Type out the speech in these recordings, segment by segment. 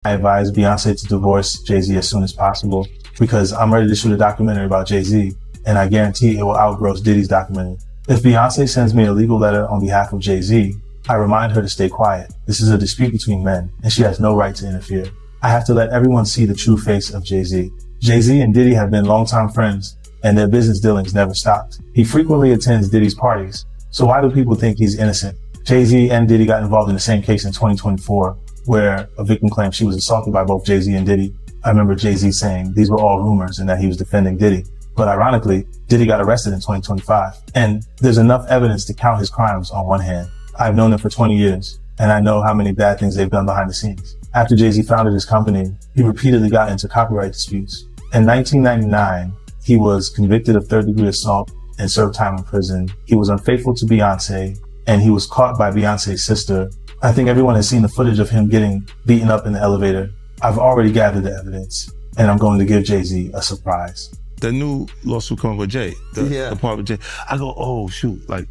I advise Beyoncé to divorce Jay-Z as soon as possible because I'm ready to shoot a documentary about Jay-Z, and I guarantee it will outgross Diddy's documentary. If Beyoncé sends me a legal letter on behalf of Jay-Z, I remind her to stay quiet. This is a dispute between men, and she has no right to interfere. I have to let everyone see the true face of Jay-Z. Jay-Z and Diddy have been longtime friends, and their business dealings never stopped. He frequently attends Diddy's parties, so why do people think he's innocent? Jay-Z and Diddy got involved in the same case in 2024, where a victim claimed she was assaulted by both Jay-Z and Diddy. I remember Jay-Z saying these were all rumors and that he was defending Diddy. But ironically, Diddy got arrested in 2025. And there's enough evidence to count his crimes on one hand. I've known them for 20 years, and I know how many bad things they've done behind the scenes. After Jay-Z founded his company, he repeatedly got into copyright disputes. In 1999, he was convicted of third-degree assault and served time in prison. He was unfaithful to Beyoncé, and he was caught by Beyoncé's sister. I think everyone has seen the footage of him getting beaten up in the elevator. I've already gathered the evidence, and I'm going to give Jay-Z a surprise. The new lawsuit coming with Jay, the part with Jay. I go, oh shoot, like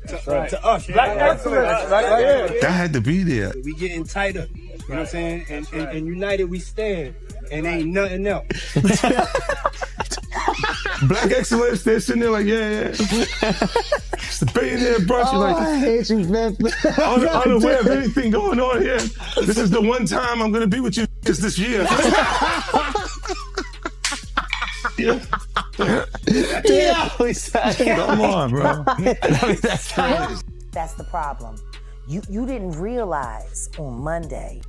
to us, black excellence, that had to be there. We getting tighter, you know what I'm saying? And united we stand, and ain't nothing else. Black excellence, they're sitting there like, yeah. It's the billionaire brunch. Like, I hate you, man. Unaware of anything going on here. This is the one time I'm gonna be with you this year. Come on, bro. That's the problem. You didn't realize on Monday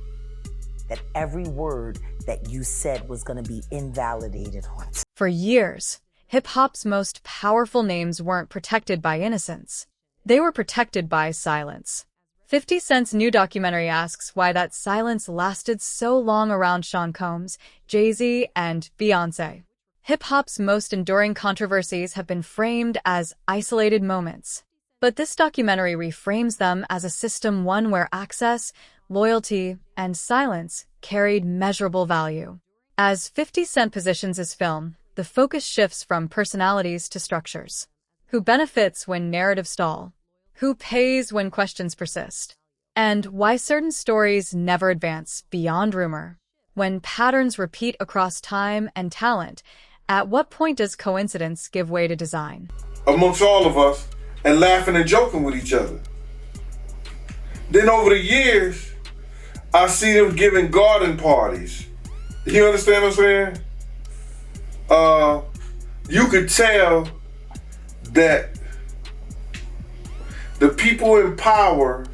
that every word that you said was going to be invalidated on. For years, hip-hop's most powerful names weren't protected by innocence. They were protected by silence. 50 Cent's new documentary asks why that silence lasted so long around Sean Combs, Jay-Z, and Beyoncé. Hip-hop's most enduring controversies have been framed as isolated moments. But this documentary reframes them as a system, one where access, loyalty, and silence carried measurable value. As 50 Cent positions his film, the focus shifts from personalities to structures. Who benefits when narratives stall? Who pays when questions persist? And why certain stories never advance beyond rumor? When patterns repeat across time and talent, at what point does coincidence give way to design? Amongst all of us, and laughing and joking with each other. Then over the years, I see them giving garden parties. You understand what I'm saying? You could tell that the people in power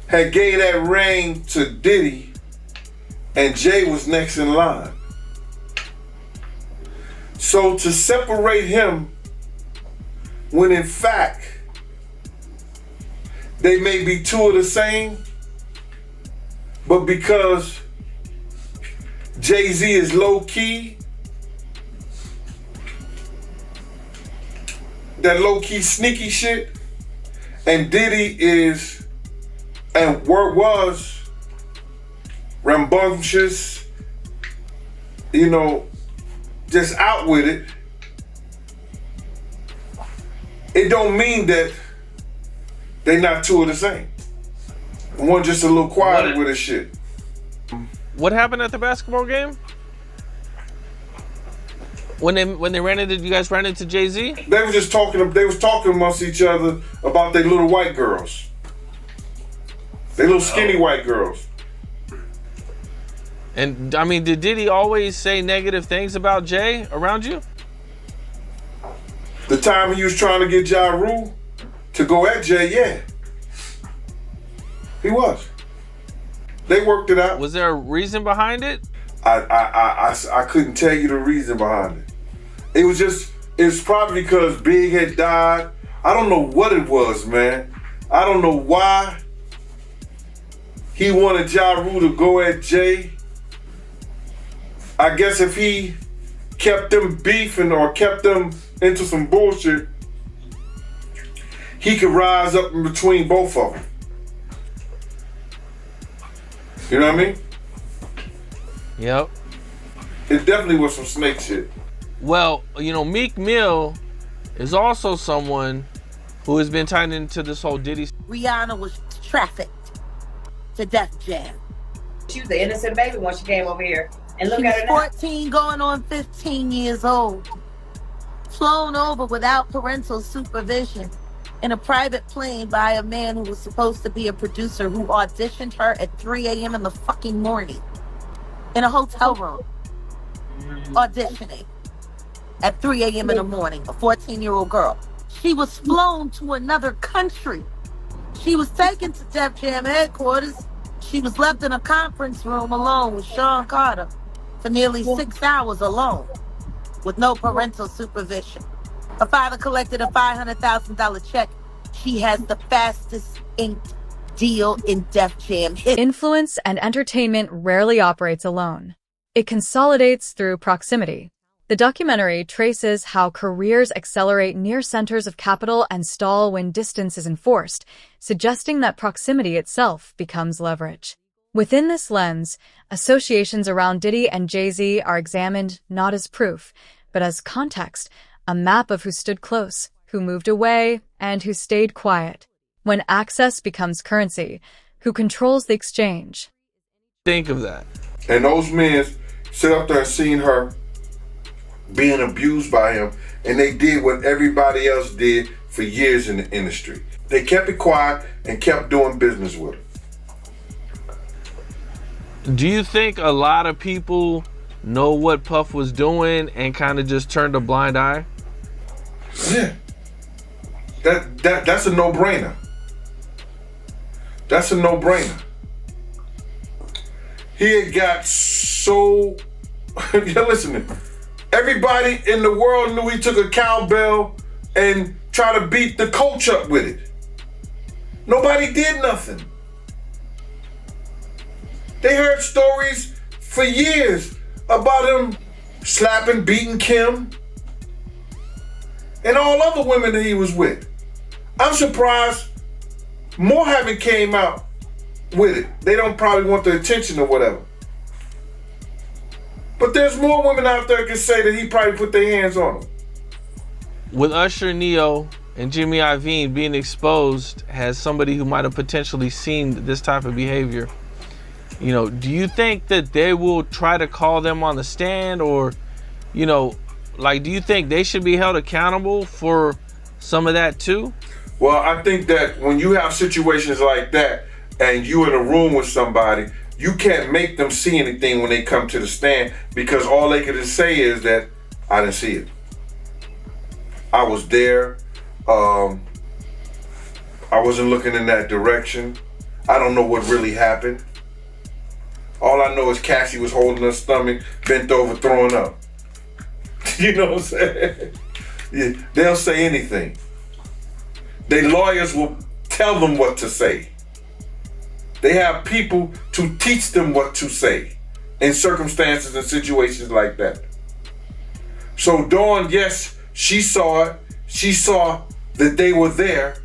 had gave that reign to Diddy, and Jay was next in line. So to separate him, when in fact, they may be two of the same, but because Jay-Z is low-key, that low-key sneaky shit, and Diddy is, and was rambunctious, you know, just out with it, it don't mean that they not two of the same. One just a little quieter with his shit. What happened at the basketball game? When they ran into, you guys ran into Jay-Z? They were just talking. They was talking amongst each other about their little white girls. They little skinny white girls. And I mean, did Diddy always say negative things about Jay around you? The time he was trying to get Ja Rule to go at Jay, yeah. He was. They worked it out. Was there a reason behind it? I couldn't tell you the reason behind it. It was probably because Big had died. I don't know what it was, man. I don't know why he wanted Ja Rule to go at Jay. I guess if he kept them beefing or kept them into some bullshit, he could rise up in between both of them. You know what I mean? Yep. It definitely was some snake shit. Well, you know, Meek Mill is also someone who has been tied into this whole Diddy. Rihanna was trafficked to Def Jam. She was an innocent baby when she came over here. And look She at was her now. 14 going on 15 years old. Flown over without parental supervision in a private plane by a man who was supposed to be a producer who auditioned her at 3 a.m. in the fucking morning in a hotel room. Auditioning at 3 a.m. in the morning, a 14-year-old girl. She was flown to another country. She was taken to Def Jam headquarters. She was left in a conference room alone with Sean Carter for nearly 6 hours alone with no parental supervision. Her father collected a $500,000 check. She has the fastest inked deal in Def Jam history. Influence and entertainment rarely operates alone. It consolidates through proximity. The documentary traces how careers accelerate near centers of capital and stall when distance is enforced, suggesting that proximity itself becomes leverage. Within this lens, associations around Diddy and Jay-Z are examined not as proof, but as context, a map of who stood close, who moved away, and who stayed quiet. When access becomes currency, who controls the exchange? Think of that. And those men sit up there and seen her being abused by him, and they did what everybody else did for years in the industry. They kept it quiet and kept doing business with her. Do you think a lot of people know what Puff was doing and kind of just turned a blind eye? Yeah. That's a no-brainer. That's a no-brainer. He had got so... You're listening. Everybody in the world knew he took a cowbell and tried to beat the coach up with it. Nobody did nothing. They heard stories for years about him slapping, beating Kim and all other women that he was with. I'm surprised more haven't came out with it. They don't probably want the attention or whatever. But there's more women out there can say that he probably put their hands on them. With Usher, Neo, and Jimmy Iovine being exposed as somebody who might have potentially seen this type of behavior, you know, do you think that they will try to call them on the stand, or, you know, like, do you think they should be held accountable for some of that too? Well, I think that when you have situations like that and you in a room with somebody, you can't make them see anything when they come to the stand, because all they could say is that I didn't see it. I was there. I wasn't looking in that direction. I don't know what really happened. All I know is Cassie was holding her stomach, bent over, throwing up. You know what I'm saying? Yeah, they'll say anything. Their lawyers will tell them what to say. They have people to teach them what to say in circumstances and situations like that. So Dawn, yes, she saw it. She saw that they were there,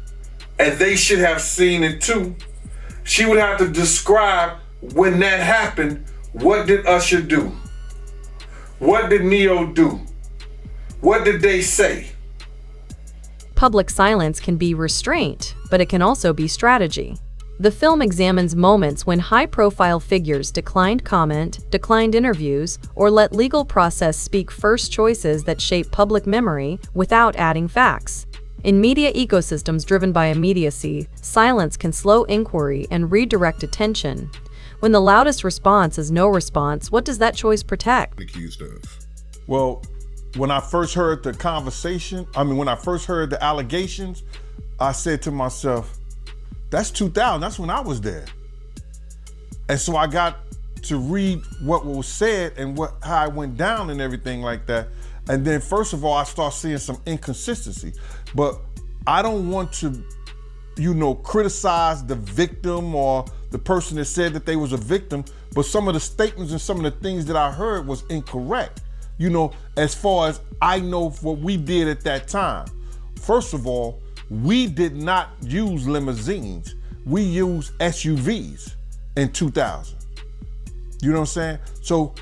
and they should have seen it too. She would have to describe when that happened. What did Usher do? What did Neo do? What did they say? Public silence can be restraint, but it can also be strategy. The film examines moments when high-profile figures declined comment, declined interviews, or let legal process speak first choices that shape public memory without adding facts. In media ecosystems driven by immediacy, silence can slow inquiry and redirect attention. When the loudest response is no response, what does that choice protect? Accused of. Well, when I first heard the when I first heard the allegations, I said to myself, that's 2000, that's when I was there. And so I got to read what was said and how it went down and everything like that. And then first of all, I start seeing some inconsistency. But I don't want to, criticize the victim or the person that said that they was a victim, but some of the statements and some of the things that I heard was incorrect. As far as I know what we did at that time. First of all, we did not use limousines. We used SUVs in 2000. You know what I'm saying? So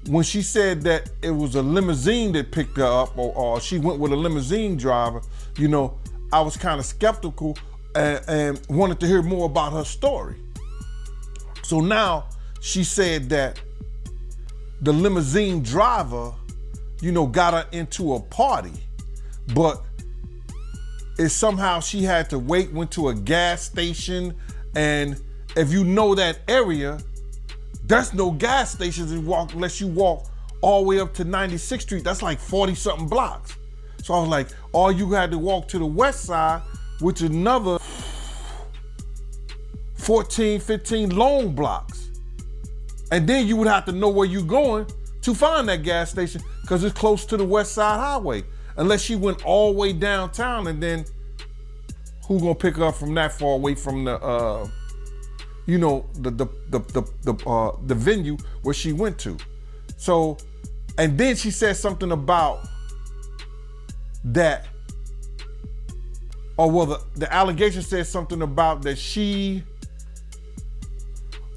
when she said that it was a limousine that picked her up, or she went with a limousine driver, I was kind of skeptical and wanted to hear more about her story. So now she said that the limousine driver, got her into a party, but it's somehow she had to went to a gas station, and if you know that area, there's no gas stations unless you walk all the way up to 96th Street. That's like 40 something blocks. So I was like, all you had to walk to the west side, which is another 14, 15 long blocks. And then you would have to know where you're going to find that gas station because it's close to the West Side Highway. Unless she went all the way downtown, and then who gonna pick her up from that far away from the the venue where she went to. So, and then she said something about that, the allegation said something about that she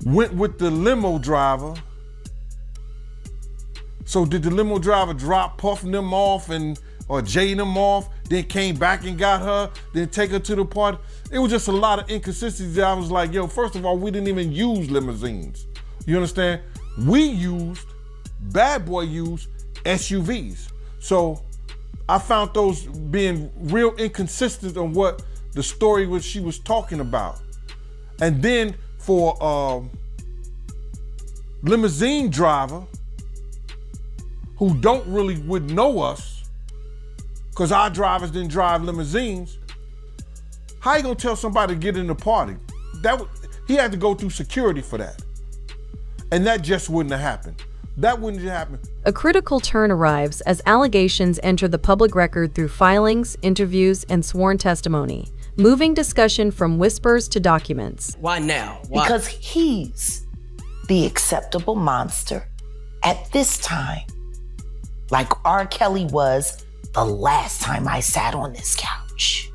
went with the limo driver. So did the limo driver drop Puff them off or Jay them off, then came back and got her, then take her to the party? It was just a lot of inconsistencies. I was like, first of all, we didn't even use limousines. You understand? Bad Boy used SUVs. So I found those being real inconsistent on what the story she was talking about. And then for limousine driver who would know us, because our drivers didn't drive limousines, how you gonna tell somebody to get in the party? He had to go through security for that. And that just wouldn't have happened. That wouldn't have happened. A critical turn arrives as allegations enter the public record through filings, interviews, and sworn testimony, moving discussion from whispers to documents. Why now? Why? Because he's the acceptable monster at this time, like R. Kelly was the last time I sat on this couch.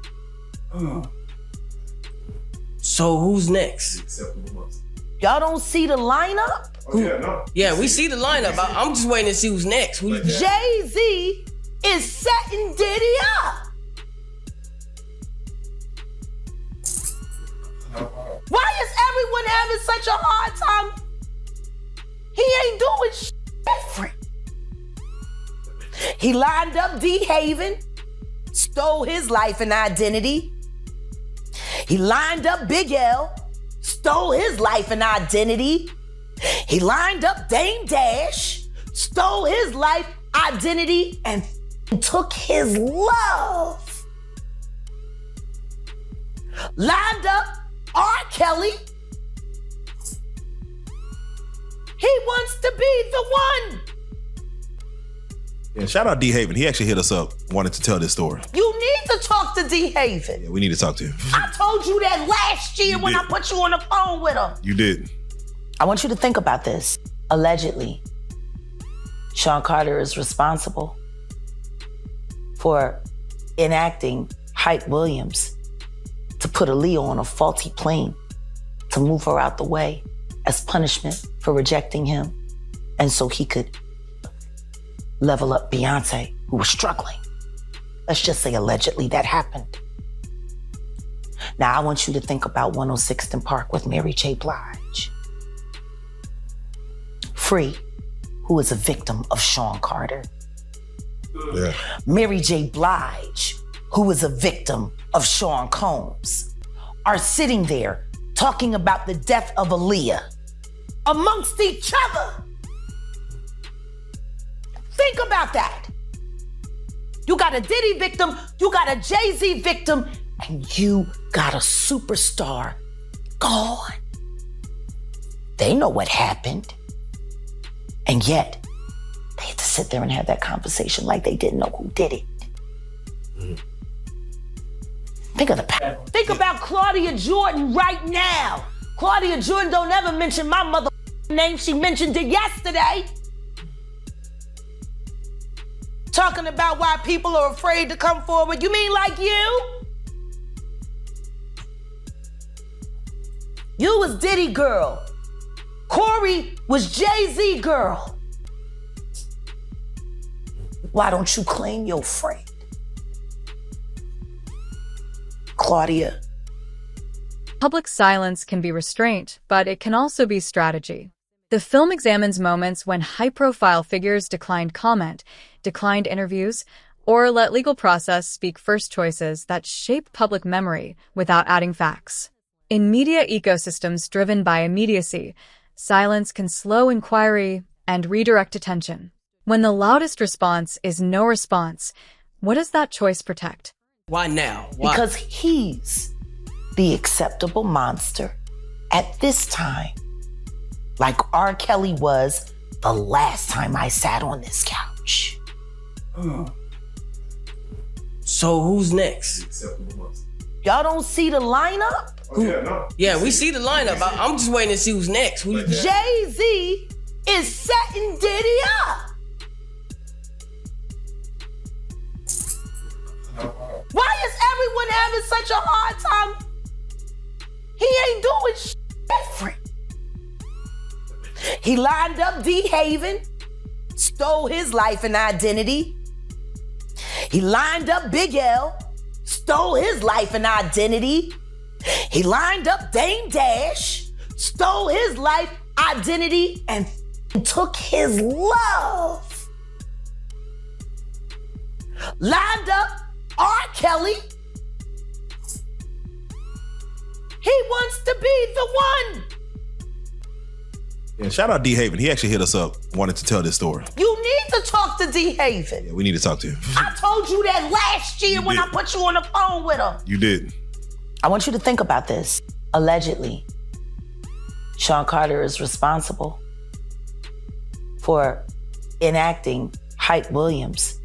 So who's next? Y'all don't see the lineup? Yeah, we see the lineup. I'm just waiting to see who's next. Jay-Z is setting Diddy up. Why is everyone having such a hard time? He ain't doing shit different. He lined up D. Haven, stole his life and identity. He lined up Big L, stole his life and identity. He lined up Dame Dash, stole his life, identity, and took his love. Lined up R. Kelly. He wants to be the one. Yeah, shout out D. Haven. He actually hit us up, wanted to tell this story. You need to talk to D. Haven. Yeah, we need to talk to him. I told you that last year when I put you on the phone with him. You did. I want you to think about this. Allegedly, Sean Carter is responsible for enacting Hype Williams to put Aaliyah on a faulty plane to move her out the way as punishment for rejecting him, and so he could level up Beyoncé, who was struggling. Let's just say allegedly that happened. Now I want you to think about 106th and Park with Mary J. Blige. Free, who is a victim of Sean Carter. Yeah. Mary J. Blige, who is a victim of Sean Combs, are sitting there talking about the death of Aaliyah amongst each other. Think about that. You got a Diddy victim, you got a Jay-Z victim, and you got a superstar gone. They know what happened. And yet, they had to sit there and have that conversation like they didn't know who did it. Think of the power. Think about Claudia Jordan right now. Claudia Jordan don't ever mention my mother name. She mentioned it yesterday. Talking about why people are afraid to come forward. You mean like you? You was Diddy girl. Corey was Jay-Z girl. Why don't you claim your friend? Claudia. Public silence can be restraint, but it can also be strategy. The film examines moments when high-profile figures declined comment, declined interviews, or let legal process speak first choices that shape public memory without adding facts. In media ecosystems driven by immediacy, silence can slow inquiry and redirect attention. When the loudest response is no response, what does that choice protect? Why now? Why? Because he's the acceptable monster at this time, like R. Kelly was the last time I sat on this couch. So who's next? Y'all don't see the lineup? Yeah, we see the lineup. I'm just waiting to see who's next. Who you think? Jay-Z is setting Diddy up. Why is everyone having such a hard time? He ain't doing shit different. He lined up D. Haven, stole his life and identity. He lined up Big L, stole his life and identity. He lined up Dame Dash, stole his life, identity, and took his love. Lined up R. Kelly. He wants to be the one. Yeah, shout out D. Haven. He actually hit us up, wanted to tell this story. You need to talk to D. Haven. Yeah, we need to talk to him. I told you that last year when I put you on the phone with him. You did. I want you to think about this. Allegedly, Sean Carter is responsible for enacting Hype Williams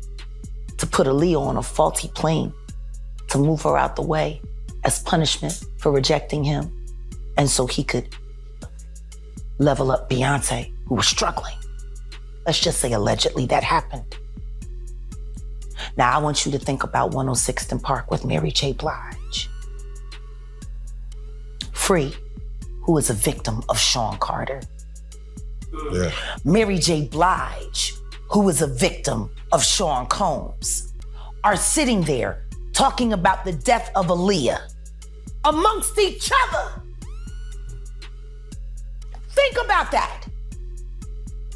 to put Aaliyah on a faulty plane to move her out the way as punishment for rejecting him, and so he could level up Beyoncé, who was struggling. Let's just say allegedly that happened. Now I want you to think about 106th and Park with Mary J. Blige. Free, who is a victim of Sean Carter. Yeah. Mary J. Blige, who is a victim of Sean Combs, are sitting there talking about the death of Aaliyah amongst each other. Think about that.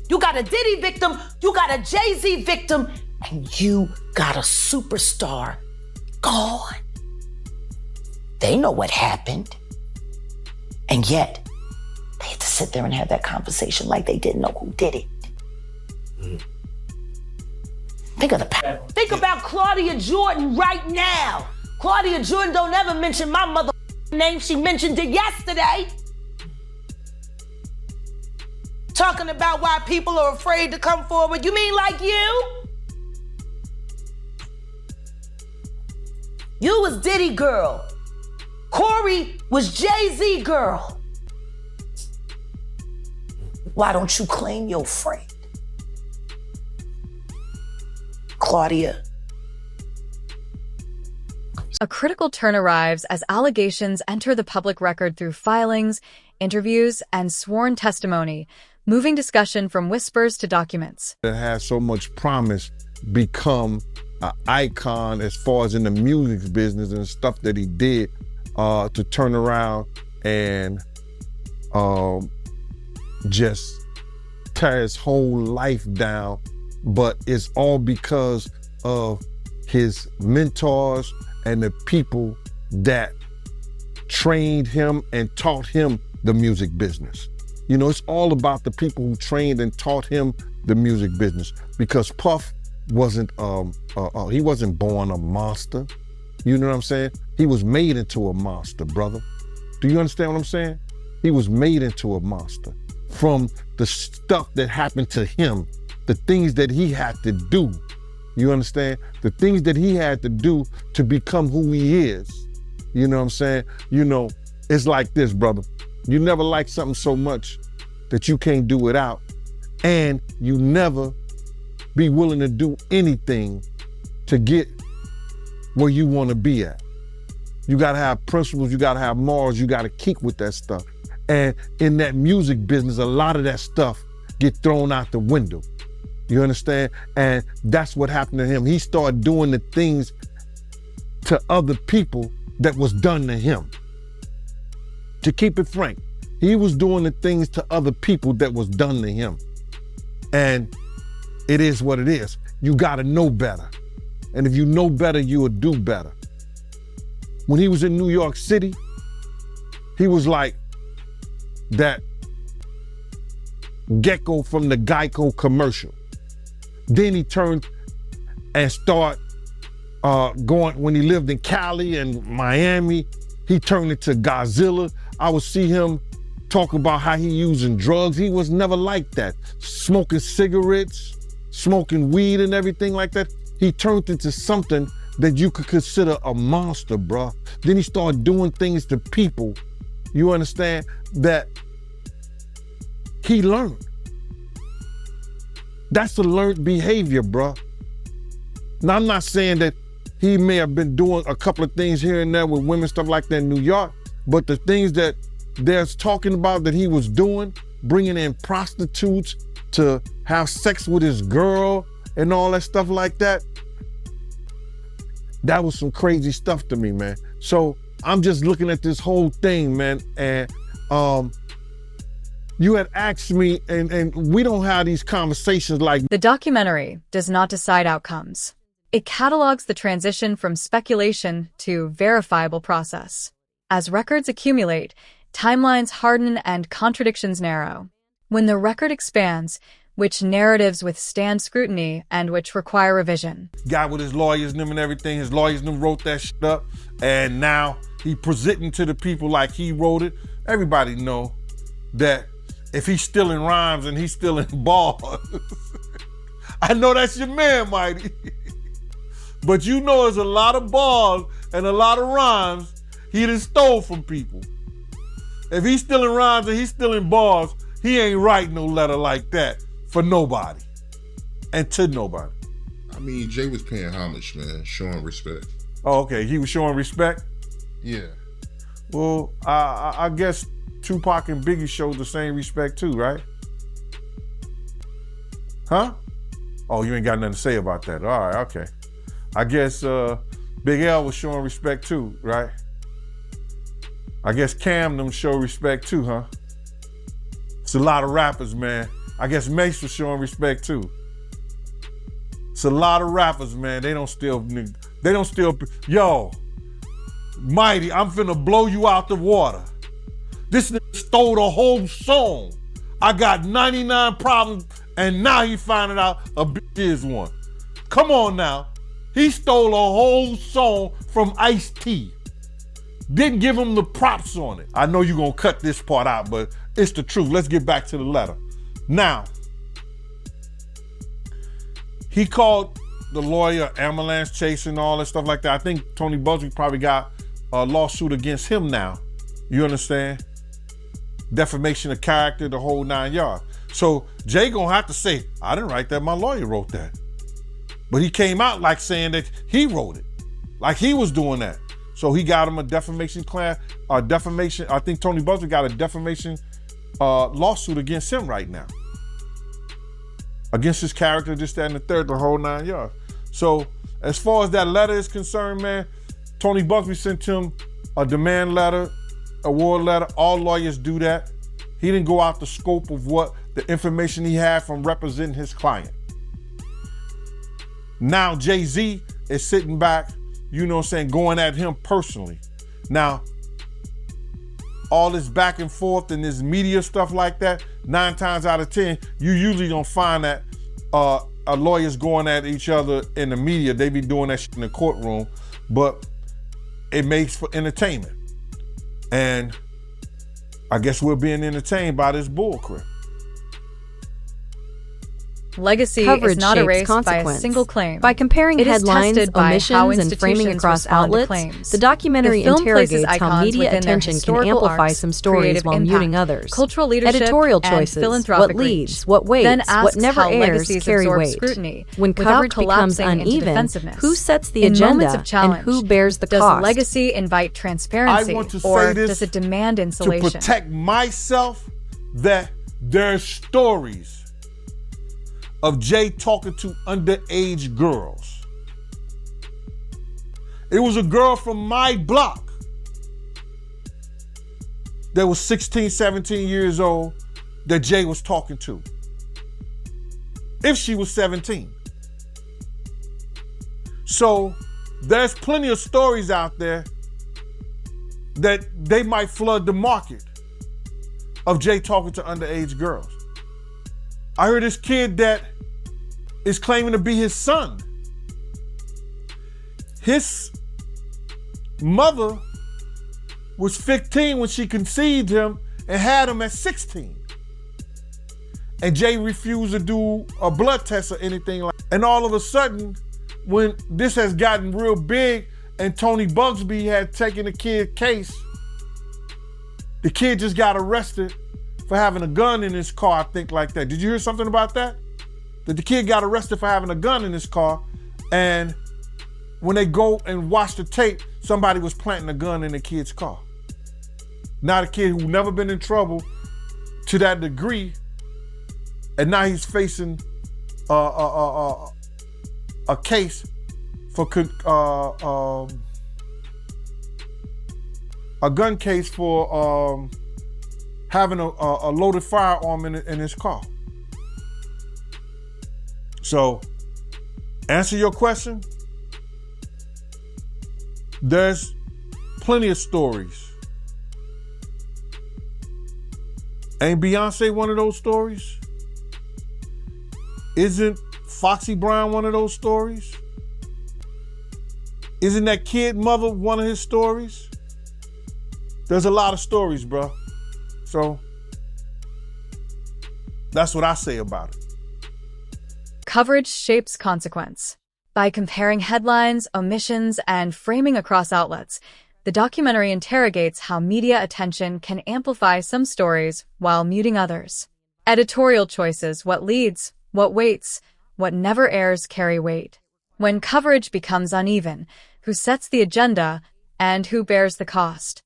You got a Diddy victim, you got a Jay-Z victim, and you got a superstar gone. They know what happened. And yet, they had to sit there and have that conversation like they didn't know who did it. Think of the power. Think about Claudia Jordan right now. Claudia Jordan don't ever mention my mother name. She mentioned it yesterday. Talking about why people are afraid to come forward. You mean like you? You was Diddy girl. Corey was Jay-Z girl. Why don't you claim your friend? Claudia. A critical turn arrives as allegations enter the public record through filings, interviews, and sworn testimony, moving discussion from whispers to documents. That has so much promise become an icon as far as in the music business and stuff that he did to turn around and just tear his whole life down. But it's all because of his mentors and the people that trained him and taught him the music business. You know, it's all about the people who trained and taught him the music business, because Puff wasn't, he wasn't born a monster. You know what I'm saying? He was made into a monster, brother. Do you understand what I'm saying? He was made into a monster from the stuff that happened to him, the things that he had to do. You understand? The things that he had to do to become who he is. You know what I'm saying? You know, it's like this, brother. You never like something so much that you can't do without, and you never be willing to do anything to get where you want to be at. You gotta have principles, you gotta have morals, you gotta keep with that stuff. And in that music business, a lot of that stuff get thrown out the window. You understand? And that's what happened to him. He started doing the things to other people that was done to him. To keep it frank, He was doing the things to other people that was done to him. And it is what it is. You gotta know better. And if you know better, you will do better. When he was in New York City, he was like that gecko from the Geico commercial. Then he turned and started going, when he lived in Cali and Miami, he turned into Godzilla. I would see him talk about how he using drugs. He was never like that. Smoking cigarettes, smoking weed and everything like that. He turned into something that you could consider a monster, bruh. Then he started doing things to people, you understand, that he learned. That's a learned behavior, bruh. Now, I'm not saying that he may have been doing a couple of things here and there with women, stuff like that in New York, but the things that they're talking about that he was doing, bringing in prostitutes to have sex with his girl and all that stuff like that, that was some crazy stuff to me, man. So I'm just looking at this whole thing, man, and you had asked me, and we don't have these conversations like... The documentary does not decide outcomes. It catalogs the transition from speculation to verifiable process. As records accumulate, timelines harden and contradictions narrow. When the record expands, which narratives withstand scrutiny and which require revision. Guy with his lawyers and them and everything, his lawyers and them wrote that shit up, and now he presenting to the people like he wrote it. Everybody know that if he's stealing rhymes and he's stealing bars, I know that's your man, Mighty. But you know there's a lot of bars and a lot of rhymes he done stole from people. If he's stealing rhymes and he's stealing bars, he ain't write no letter like that for nobody and to nobody. I mean, Jay was paying homage, man, showing respect. Oh, okay, he was showing respect? Yeah. Well, I guess Tupac and Biggie showed the same respect too, right? Huh? Oh, you ain't got nothing to say about that. All right, okay. I guess Big L was showing respect too, right? I guess Cam them show respect too, huh? It's a lot of rappers, man. I guess Mace was showing respect too. It's a lot of rappers, man. They don't steal. Yo, Mighty, I'm finna blow you out the water. This nigga stole the whole song. I got 99 problems, and now he finding out a bitch is one. Come on now. He stole a whole song from Ice-T. Didn't give him the props on it. I know you're gonna cut this part out, but it's the truth. Let's get back to the letter. Now, he called the lawyer ambulance chase and all that stuff like that. I think Tony Busby probably got a lawsuit against him now. You understand? Defamation of character, the whole 9 yards. So Jay gonna have to say, I didn't write that, my lawyer wrote that. But he came out like saying that he wrote it, like he was doing that. So he got him a defamation claim, defamation. I think Tony Busby got a defamation lawsuit against him right now. Against his character, this, that, and the third, the whole 9 yards. So as far as that letter is concerned, man, Tony Busby sent him a demand letter, award letter. All lawyers do that. He didn't go out the scope of what the information he had from representing his client. Now Jay-Z is sitting back, you know what I'm saying, going at him personally. Now, all this back and forth and this media stuff like that, 9 times out of 10, you usually don't find that lawyers going at each other in the media. They be doing that shit in the courtroom, but it makes for entertainment. And I guess we're being entertained by this bullcrap. Legacy Coverage is not shapes erased by a consequence. single claim. By comparing It is headlines, tested by how omissions, and framing institutions across respond to outlets, claims. the documentary The film places interrogates how icons media within their attention can historical amplify arcs, some stories creative while impact, muting others. cultural leadership, Editorial and choices, philanthropic what leads, reach. what weighs, Then what asks never how airs legacies carry absorb weight. scrutiny When without coverage becomes collapsing into uneven, defensiveness. who sets the In moments agenda of challenge, and who bears the does cost? legacy invite transparency, I want to or say this does it demand to insulation? protect myself, that there's stories of Jay talking to underage girls. It was a girl from my block. that was 16, 17 years old that Jay was talking to. If she was 17. So there's plenty of stories out there that they might flood the market of Jay talking to underage girls. I heard this kid that is claiming to be his son. His mother was 15 when she conceived him and had him at 16. And Jay refused to do a blood test or anything like that. And all of a sudden, when this has gotten real big and Tony Bugsby had taken the kid's case, the kid just got arrested for having a gun in his car, I think, like that. Did you hear something about that? That the kid got arrested for having a gun in his car, and when they go and watch the tape, somebody was planting a gun in the kid's car. Now the kid who never been in trouble to that degree, and now he's facing a case for a gun case for having a loaded firearm in his car. So, answer your question. There's plenty of stories. Ain't Beyoncé one of those stories? Isn't Foxy Brown one of those stories? Isn't that kid mother one of his stories? There's a lot of stories, bro. So, that's what I say about it. Coverage shapes consequence. By comparing headlines, omissions, and framing across outlets, the documentary interrogates how media attention can amplify some stories while muting others. Editorial choices, what leads, what waits, what never airs carry weight. When coverage becomes uneven, who sets the agenda and who bears the cost?